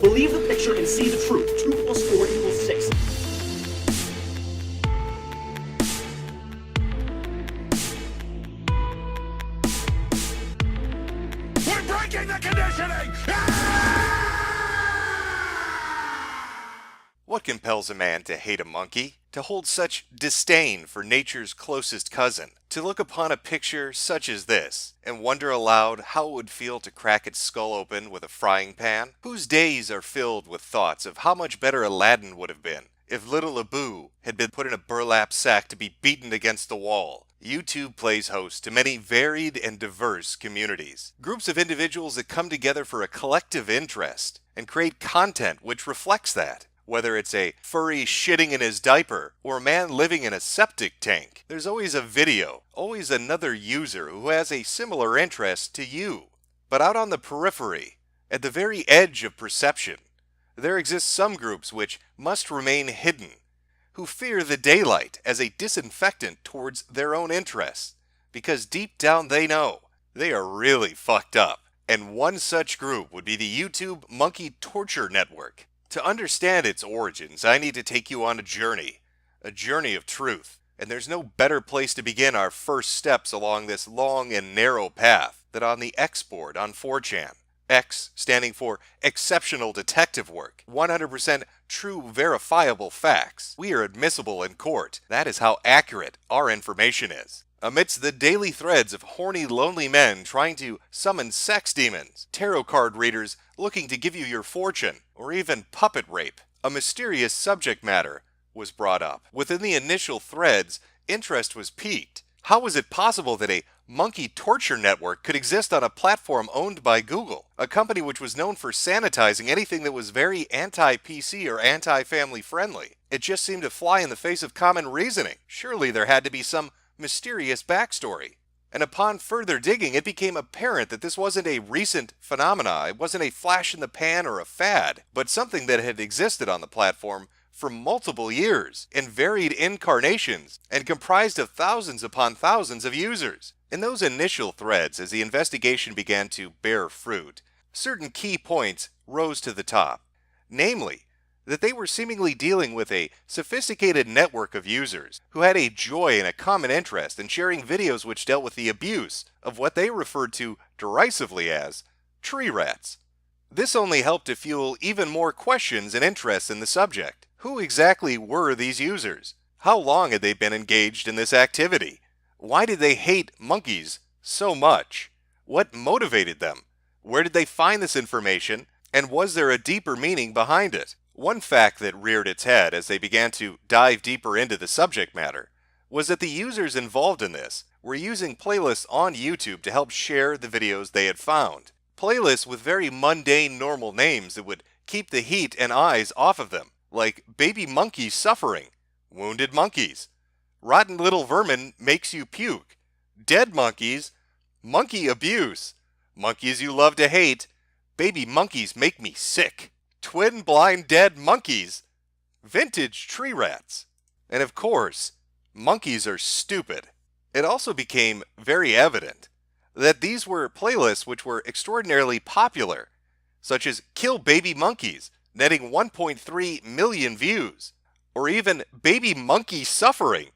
Believe the picture and see the truth. 2 plus 4 equals 6. We're breaking the conditioning! What compels a man to hate a monkey? To hold such disdain for nature's closest cousin? To look upon a picture such as this and wonder aloud how it would feel to crack its skull open with a frying pan? Whose days are filled with thoughts of how much better Aladdin would have been if little Abu had been put in a burlap sack to be beaten against the wall? YouTube plays host to many varied and diverse communities. Groups of individuals that come together for a collective interest and create content which reflects that. Whether it's a furry shitting in his diaper or a man living in a septic tank, there's always a video, always another user who has a similar interest to you. But out on the periphery, at the very edge of perception, there exist some groups which must remain hidden, who fear the daylight as a disinfectant towards their own interests, because deep down they know they are really fucked up. And one such group would be the YouTube Monkey Torture Network. To understand its origins, I need to take you on a journey of truth. And there's no better place to begin our first steps along this long and narrow path than on the X board on 4chan. X standing for exceptional detective work, 100% true verifiable facts. We are admissible in court. That is how accurate our information is. Amidst the daily threads of horny, lonely men trying to summon sex demons, tarot card readers looking to give you your fortune, or even puppet rape, a mysterious subject matter was brought up. Within the initial threads, interest was piqued. How was it possible that a monkey torture network could exist on a platform owned by Google, a company which was known for sanitizing anything that was very anti-PC or anti-family friendly? It just seemed to fly in the face of common reasoning. Surely there had to be some mysterious backstory. And upon further digging, it became apparent that this wasn't a recent phenomena. It wasn't a flash in the pan or a fad, but something that had existed on the platform for multiple years, in varied incarnations, and comprised of thousands upon thousands of users. In those initial threads, as the investigation began to bear fruit, certain key points rose to the top. Namely, that they were seemingly dealing with a sophisticated network of users who had a joy and a common interest in sharing videos which dealt with the abuse of what they referred to derisively as tree rats. This only helped to fuel even more questions and interest in the subject. Who exactly were these users? How long had they been engaged in this activity? Why did they hate monkeys so much? What motivated them? Where did they find this information? And was there a deeper meaning behind it? One fact that reared its head as they began to dive deeper into the subject matter was that the users involved in this were using playlists on YouTube to help share the videos they had found. Playlists with very mundane normal names that would keep the heat and eyes off of them, like Baby Monkeys Suffering, Wounded Monkeys, Rotten Little Vermin Makes You Puke, Dead Monkeys, Monkey Abuse, Monkeys You Love to Hate, Baby Monkeys Make Me Sick, Twin Blind Dead Monkeys, Vintage Tree Rats, and of course, monkeys are stupid. It also became very evident that these were playlists which were extraordinarily popular, such as Kill Baby Monkeys, netting 1.3 million views, or even Baby Monkey Suffering,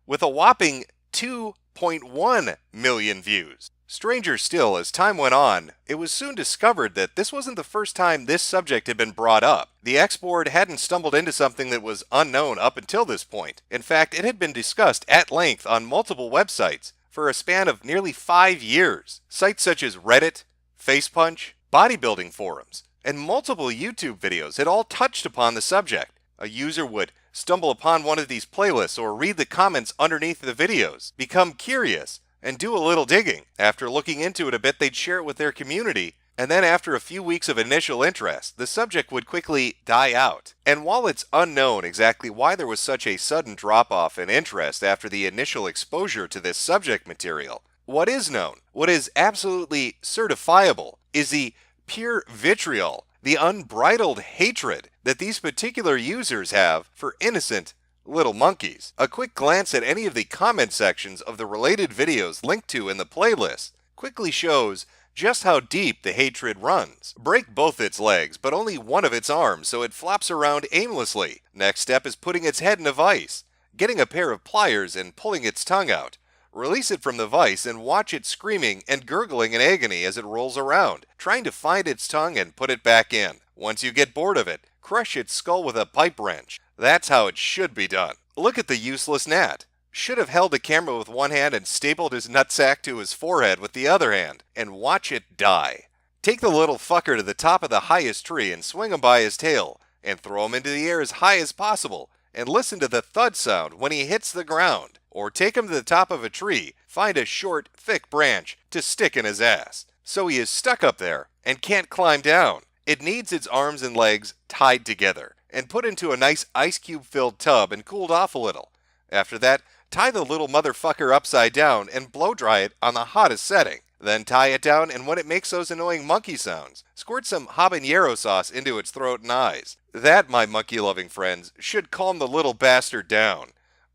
with a whopping 2.1 million views. Stranger still, as time went on, it was soon discovered that this wasn't the first time this subject had been brought up. The X-Board hadn't stumbled into something that was unknown up until this point. In fact, it had been discussed at length on multiple websites for a span of nearly 5 years. Sites such as Reddit, Facepunch, bodybuilding forums, and multiple YouTube videos had all touched upon the subject. A user would stumble upon one of these playlists or read the comments underneath the videos, become curious, and do a little digging. After looking into it a bit, they'd share it with their community, and then after a few weeks of initial interest, the subject would quickly die out. And while it's unknown exactly why there was such a sudden drop-off in interest after the initial exposure to this subject material, what is known, what is absolutely certifiable, is the pure vitriol, the unbridled hatred that these particular users have for innocent little monkeys. A quick glance at any of the comment sections of the related videos linked to in the playlist quickly shows just how deep the hatred runs. Break both its legs, but only one of its arms so it flops around aimlessly. Next step is putting its head in a vise, getting a pair of pliers and pulling its tongue out. Release it from the vise and watch it screaming and gurgling in agony as it rolls around, trying to find its tongue and put it back in. Once you get bored of it, crush its skull with a pipe wrench. That's how it should be done. Look at the useless gnat. Should have held the camera with one hand and stapled his nutsack to his forehead with the other hand, and watch it die. Take the little fucker to the top of the highest tree and swing him by his tail, and throw him into the air as high as possible, and listen to the thud sound when he hits the ground. Or take him to the top of a tree, find a short, thick branch to stick in his ass, so he is stuck up there and can't climb down. It needs its arms and legs tied together, and put into a nice ice cube filled tub and cooled off a little. After that, tie the little motherfucker upside down and blow dry it on the hottest setting. Then tie it down, and when it makes those annoying monkey sounds, squirt some habanero sauce into its throat and eyes. That, my monkey-loving friends, should calm the little bastard down.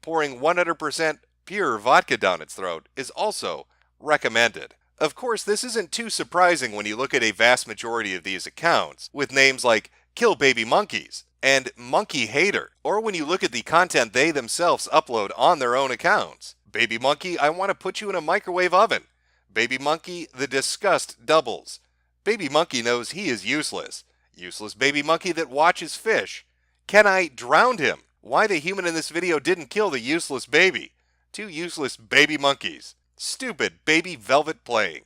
Pouring 100% pure vodka down its throat is also recommended. Of course, this isn't too surprising when you look at a vast majority of these accounts, with names like Kill Baby Monkeys and Monkey Hater, or when you look at the content they themselves upload on their own accounts. Baby Monkey, I want to put you in a microwave oven. Baby Monkey, the disgust doubles. Baby Monkey knows he is useless. Useless baby monkey that watches fish. Can I drown him? Why the human in this video didn't kill the useless baby. Two useless baby monkeys. Stupid baby velvet playing.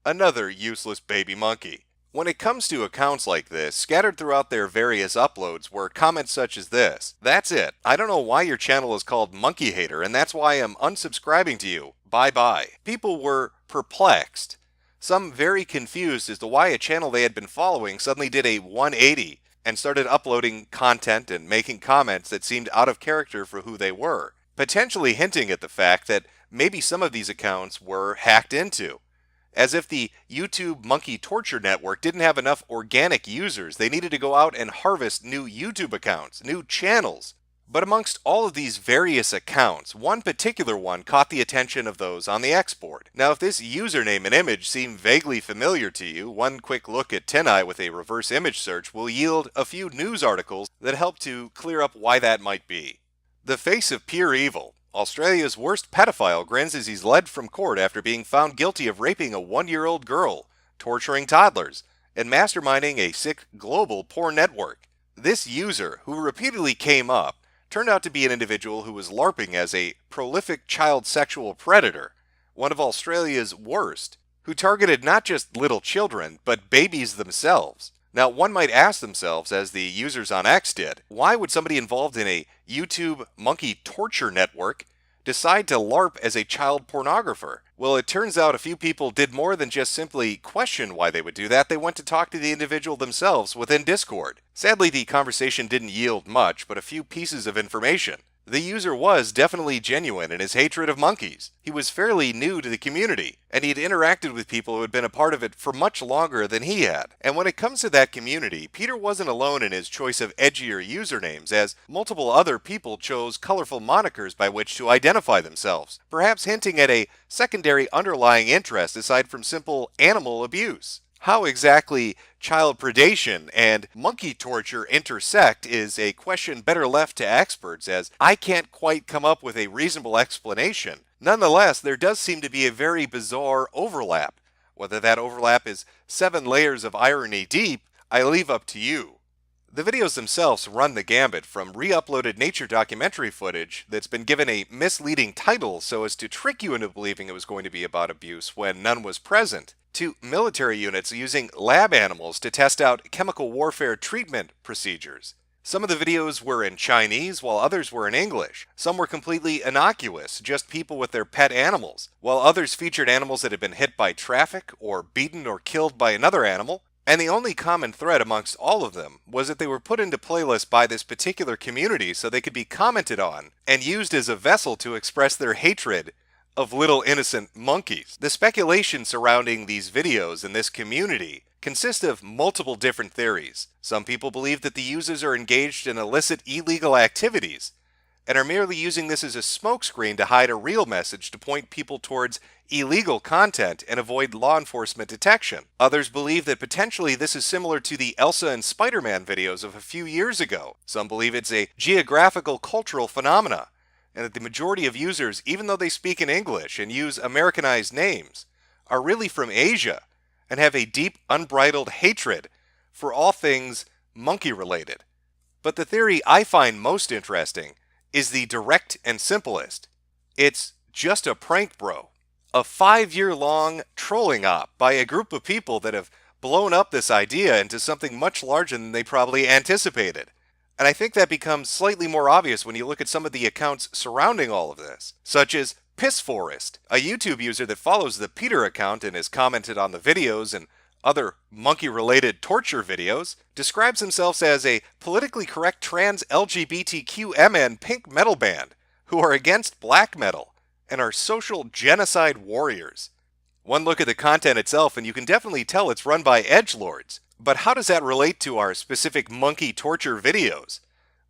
Another useless baby monkey. When it comes to accounts like this, scattered throughout their various uploads were comments such as this: "That's it. I don't know why your channel is called Monkey Hater, and that's why I'm unsubscribing to you. Bye bye." People were perplexed. Some very confused as to why a channel they had been following suddenly did a 180 and started uploading content and making comments that seemed out of character for who they were, potentially hinting at the fact that maybe some of these accounts were hacked into. As if the YouTube Monkey Torture Network didn't have enough organic users, they needed to go out and harvest new YouTube accounts, new channels. But amongst all of these various accounts, one particular one caught the attention of those on the export. Now, if this username and image seem vaguely familiar to you, one quick look at TinEye with a reverse image search will yield a few news articles that help to clear up why that might be. The face of pure evil. Australia's worst pedophile grins as he's led from court after being found guilty of raping a 1-year-old girl, torturing toddlers, and masterminding a sick global porn network. This user, who repeatedly came up, turned out to be an individual who was LARPing as a prolific child sexual predator, one of Australia's worst, who targeted not just little children, but babies themselves. Now, one might ask themselves, as the users on X did, why would somebody involved in a YouTube Monkey Torture Network decide to LARP as a child pornographer? Well, it turns out a few people did more than just simply question why they would do that. They went to talk to the individual themselves within Discord. Sadly, the conversation didn't yield much, but a few pieces of information. The user was definitely genuine in his hatred of monkeys. He was fairly new to the community, and he had interacted with people who had been a part of it for much longer than he had. And when it comes to that community, Peter wasn't alone in his choice of edgier usernames, as multiple other people chose colorful monikers by which to identify themselves, perhaps hinting at a secondary underlying interest aside from simple animal abuse. How exactly child predation and monkey torture intersect is a question better left to experts, as I can't quite come up with a reasonable explanation. Nonetheless, there does seem to be a very bizarre overlap. Whether that overlap is 7 layers of irony deep, I leave up to you. The videos themselves run the gambit from re-uploaded nature documentary footage that's been given a misleading title so as to trick you into believing it was going to be about abuse when none was present, to military units using lab animals to test out chemical warfare treatment procedures. Some of the videos were in Chinese, while others were in English. Some were completely innocuous, just people with their pet animals, while others featured animals that had been hit by traffic or beaten or killed by another animal. And the only common thread amongst all of them was that they were put into playlists by this particular community so they could be commented on and used as a vessel to express their hatred of little innocent monkeys. The speculation surrounding these videos in this community consist of multiple different theories. Some people believe that the users are engaged in illicit illegal activities, and are merely using this as a smokescreen to hide a real message to point people towards illegal content and avoid law enforcement detection. Others believe that potentially this is similar to the Elsa and Spider-Man videos of a few years ago. Some believe it's a geographical cultural phenomena, and that the majority of users, even though they speak in English and use Americanized names, are really from Asia and have a deep, unbridled hatred for all things monkey-related. But the theory I find most interesting is the direct and simplest. It's just a prank, bro. A 5-year-long trolling op by a group of people that have blown up this idea into something much larger than they probably anticipated. And I think that becomes slightly more obvious when you look at some of the accounts surrounding all of this, such as Piss Forest, a YouTube user that follows the Peter account and has commented on the videos and other monkey-related torture videos, describes himself as a politically correct trans LGBTQMN pink metal band who are against black metal and are social genocide warriors. One look at the content itself and you can definitely tell it's run by edgelords. But how does that relate to our specific monkey torture videos?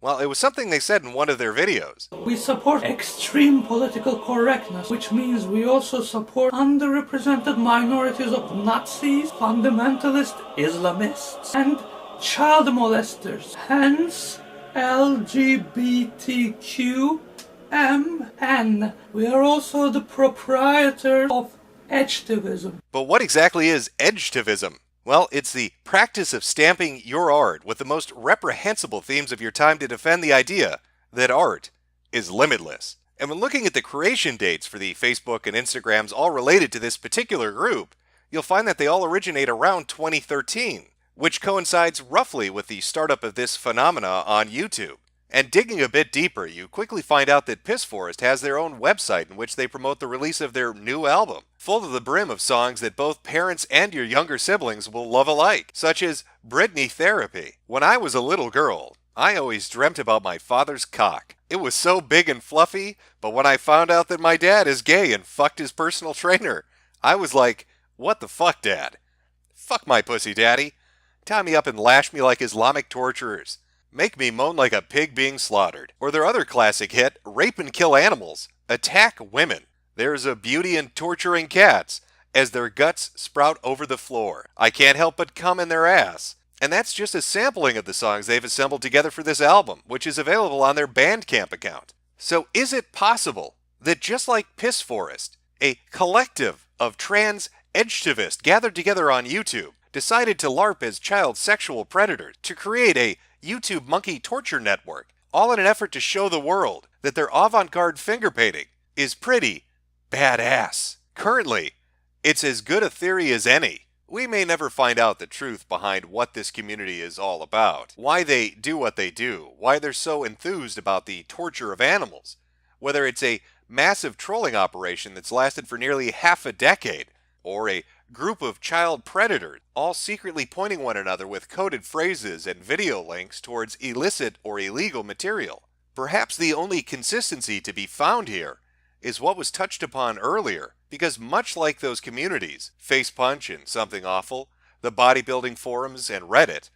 Well, it was something they said in one of their videos. We support extreme political correctness, which means we also support underrepresented minorities of Nazis, fundamentalist Islamists, and child molesters. Hence, LGBTQMN. We are also the proprietors of edgetivism. But what exactly is edgetivism? Well, it's the practice of stamping your art with the most reprehensible themes of your time to defend the idea that art is limitless. And when looking at the creation dates for the Facebook and Instagrams all related to this particular group, you'll find that they all originate around 2013, which coincides roughly with the startup of this phenomena on YouTube. And digging a bit deeper, you quickly find out that Piss Forest has their own website in which they promote the release of their new album, full to the brim of songs that both parents and your younger siblings will love alike, such as Britney Therapy. When I was a little girl, I always dreamt about my father's cock. It was so big and fluffy, but when I found out that my dad is gay and fucked his personal trainer, I was like, what the fuck, Dad? Fuck my pussy, Daddy. Tie me up and lash me like Islamic torturers. Make me moan like a pig being slaughtered. Or their other classic hit, Rape and Kill Animals, Attack Women. There's a beauty in torturing cats as their guts sprout over the floor. I can't help but cum in their ass. And that's just a sampling of the songs they've assembled together for this album, which is available on their Bandcamp account. So is it possible that just like Piss Forest, a collective of trans edgetivists gathered together on YouTube decided to LARP as child sexual predators to create a YouTube monkey torture network, all in an effort to show the world that their avant-garde finger painting is pretty badass? Currently, it's as good a theory as any. We may never find out the truth behind what this community is all about, why they do what they do, why they're so enthused about the torture of animals, whether it's a massive trolling operation that's lasted for nearly half a decade, or a group of child predators, all secretly pointing one another with coded phrases and video links towards illicit or illegal material. Perhaps the only consistency to be found here is what was touched upon earlier, because much like those communities, Face Punch and Something Awful, the bodybuilding forums, and Reddit,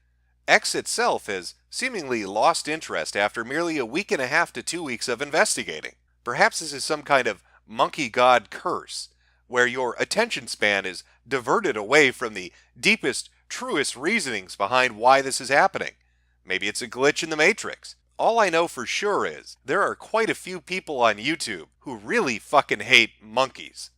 X itself has seemingly lost interest after merely a week and a half to 2 weeks of investigating. Perhaps this is some kind of monkey god curse, where your attention span is diverted away from the deepest, truest reasonings behind why this is happening. Maybe it's a glitch in the Matrix. All I know for sure is there are quite a few people on YouTube who really fucking hate monkeys.